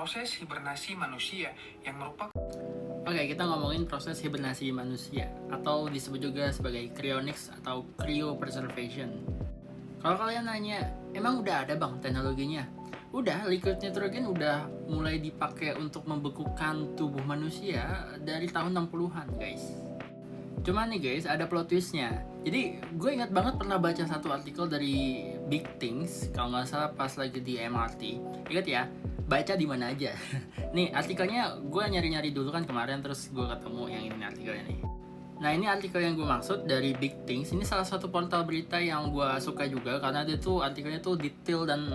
proses hibernasi manusia yang merupakan Oke, kita ngomongin proses hibernasi manusia atau disebut juga sebagai cryonics atau cryopreservation. Kalau kalian nanya, emang udah ada bang teknologinya? Udah, liquid nitrogen udah mulai dipakai untuk membekukan tubuh manusia dari tahun 60-an guys. Cuman nih guys, ada plot twistnya. Jadi gue ingat banget pernah baca satu artikel dari Big Things, kalau nggak salah pas lagi di MRT. Ingat ya, baca di mana aja. Nih artikelnya gue nyari-nyari dulu kan kemarin, terus gue ketemu yang ini artikelnya nih. Nah ini artikel yang gue maksud dari Big Things. Ini salah satu portal berita yang gue suka juga karena dia tuh artikelnya tuh detail dan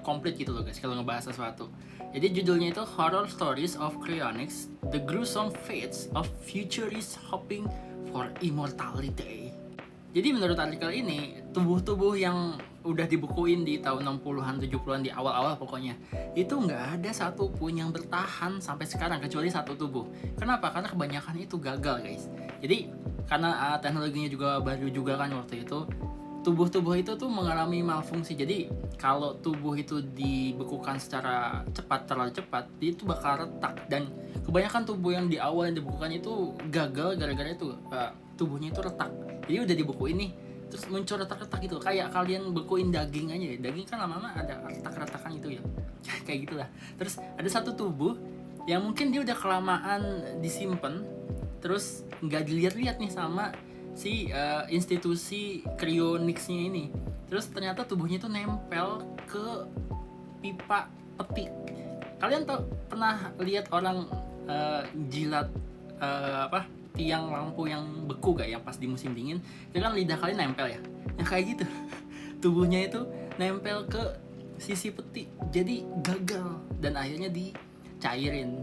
komplit gitu loh guys kalau ngebahas sesuatu. Jadi judulnya itu Horror Stories of Cryonics, The Gruesome Fates of Futurists Hoping for Immortality. Jadi menurut artikel ini, tubuh-tubuh yang udah dibukuin di tahun 60-an, 70-an, di awal-awal pokoknya, itu nggak ada satu pun yang bertahan sampai sekarang, kecuali satu tubuh. Kenapa? Karena kebanyakan itu gagal guys. Jadi, karena teknologinya juga baru juga kan waktu itu, tubuh-tubuh itu tuh mengalami malfungsi. Jadi, kalau tubuh itu dibekukan secara cepat, terlalu cepat, dia itu bakal retak. Dan kebanyakan tubuh yang di awal yang dibekukan itu gagal gara-gara itu, tubuhnya itu retak. Jadi udah dibekuin nih, terus muncul retak-retak gitu. Kayak kalian bekuin daging aja ya. Daging kan lama-lama ada retak-retakan gitu ya. Kayak gitulah. Terus ada satu tubuh yang mungkin dia udah kelamaan disimpan, terus nggak dilihat-lihat nih sama si institusi cryonics-nya ini. Terus ternyata tubuhnya itu nempel ke pipa peti. Kalian pernah lihat orang jilat tiang lampu yang beku gak, yang pas di musim dingin itu kan lidah kalian nempel ya, yang kayak gitu. Tubuhnya itu nempel ke sisi peti, jadi gagal dan akhirnya dicairin.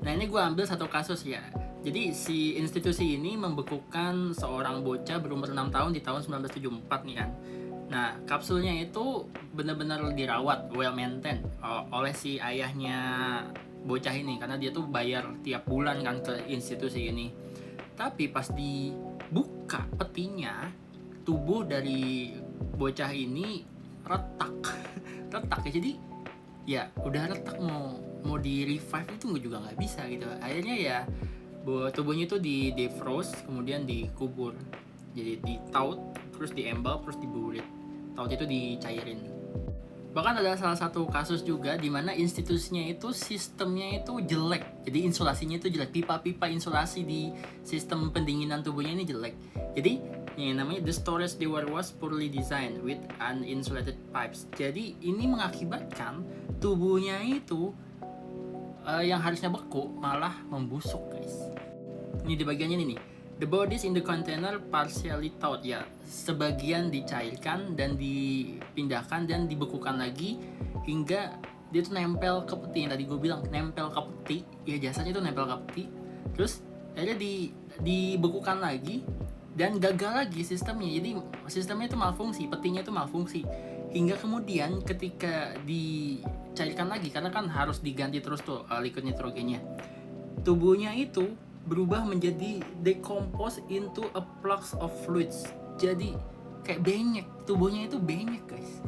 Nah ini gue ambil satu kasus ya. Jadi si institusi ini membekukan seorang bocah berumur 6 tahun di tahun 1974 nih kan. Nah kapsulnya itu benar-benar dirawat, well maintained oleh si ayahnya bocah ini, karena dia tuh bayar tiap bulan kan ke institusi ini. Tapi pas dibuka petinya, tubuh dari bocah ini retak. Retak ya, jadi ya udah retak, mau di revive itu juga nggak bisa gitu. Akhirnya ya tubuhnya itu di defrost, kemudian dikubur. Jadi ditaut, terus diembal, terus diburit. Taut itu dicairin. Bahkan ada salah satu kasus juga di mana institusinya itu sistemnya itu jelek. Jadi insulasinya itu jelek. Pipa-pipa insulasi di sistem pendinginan tubuhnya ini jelek. Jadi yang namanya the storage tower was poorly designed with uninsulated pipes. Jadi ini mengakibatkan tubuhnya itu yang harusnya beku malah membusuk guys. Ini di bagian ini nih. The bodies in the container partially thawed, ya sebagian dicairkan dan dipindahkan dan dibekukan lagi hingga dia tuh nempel ke peti. Yang tadi gue bilang nempel ke peti, ya jasanya tuh nempel ke peti. Terus akhirnya dibekukan lagi dan gagal lagi sistemnya. Jadi sistemnya itu malfungsi, petinya itu malfungsi. Hingga kemudian ketika dicairkan lagi, karena kan harus diganti terus tuh liquid nitrogennya, tubuhnya itu berubah menjadi decompose into a flux of fluids. Jadi kayak benyek, tubuhnya itu benyek guys.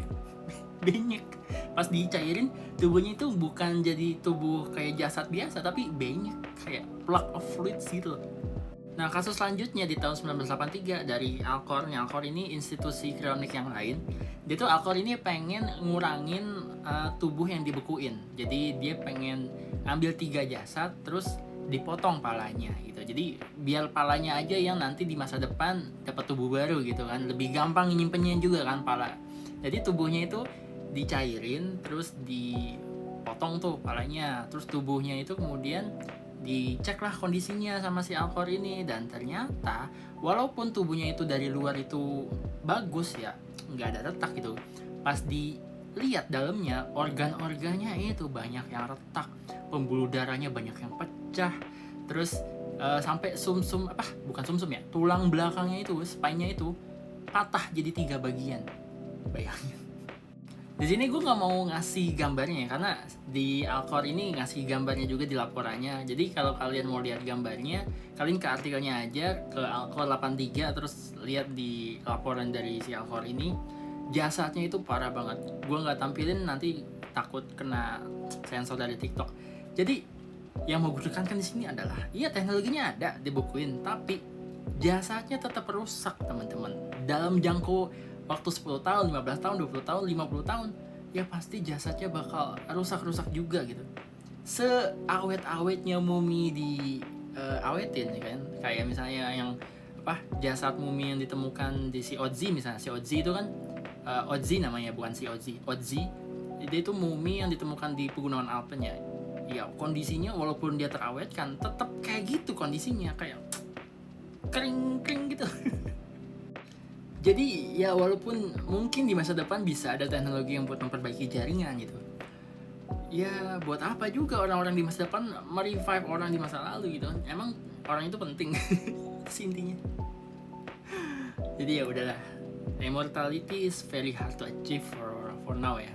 Benyek. Pas dicairin, tubuhnya itu bukan jadi tubuh kayak jasad biasa, tapi benyek, kayak flux of fluids gitu. Nah kasus selanjutnya di tahun 1983 dari Alcor. Alcor ini institusi cryonik yang lain. Dia tuh Alcor ini pengen ngurangin tubuh yang dibekuin. Jadi dia pengen ambil 3 jasad, terus dipotong palanya gitu. Jadi biar palanya aja yang nanti di masa depan dapat tubuh baru gitu kan. Lebih gampang nyimpennya juga kan pala. Jadi tubuhnya itu dicairin, terus dipotong tuh palanya. Terus tubuhnya itu kemudian dicek lah kondisinya sama si Alcor ini. Dan ternyata walaupun tubuhnya itu dari luar itu bagus ya, nggak ada retak gitu, pas dilihat dalamnya, organ-organnya itu banyak yang retak, pembuluh darahnya banyak yang pecah, terus sampai sumsum tulang belakangnya itu, spine-nya itu patah jadi 3 bagian. Bayangin. Di sini gue nggak mau ngasih gambarnya karena di Alcor ini ngasih gambarnya juga di laporannya. Jadi kalau kalian mau lihat gambarnya, kalian ke artikelnya aja, ke Alcor 83, terus lihat di laporan dari si Alcor ini. jasadnya itu parah banget. Gue nggak tampilin nanti takut kena sensor dari TikTok. Jadi yang mau gue tekankan di sini adalah, iya teknologinya ada dibukuin, tapi jasadnya tetap rusak teman-teman. Dalam jangka waktu 10 tahun, 15 tahun, 20 tahun, 50 tahun, ya pasti jasadnya bakal rusak-rusak juga gitu. Seawet-awetnya mumi awetin ya kan, kayak misalnya yang jasad mumi yang ditemukan di si Otzi misalnya. Si Otzi itu kan Otzi namanya, bukan si Otzi. Otzi dia itu mumi yang ditemukan di pegunungan Alpen ya. Ya kondisinya walaupun dia terawetkan tetap kayak gitu kondisinya, kayak kering gitu. Jadi ya walaupun mungkin di masa depan bisa ada teknologi yang buat memperbaiki jaringan gitu, ya buat apa juga orang-orang di masa depan merevive orang di masa lalu gitu kan. Emang orang itu penting. Intinya. Jadi ya udahlah, immortality is very hard to achieve for now ya.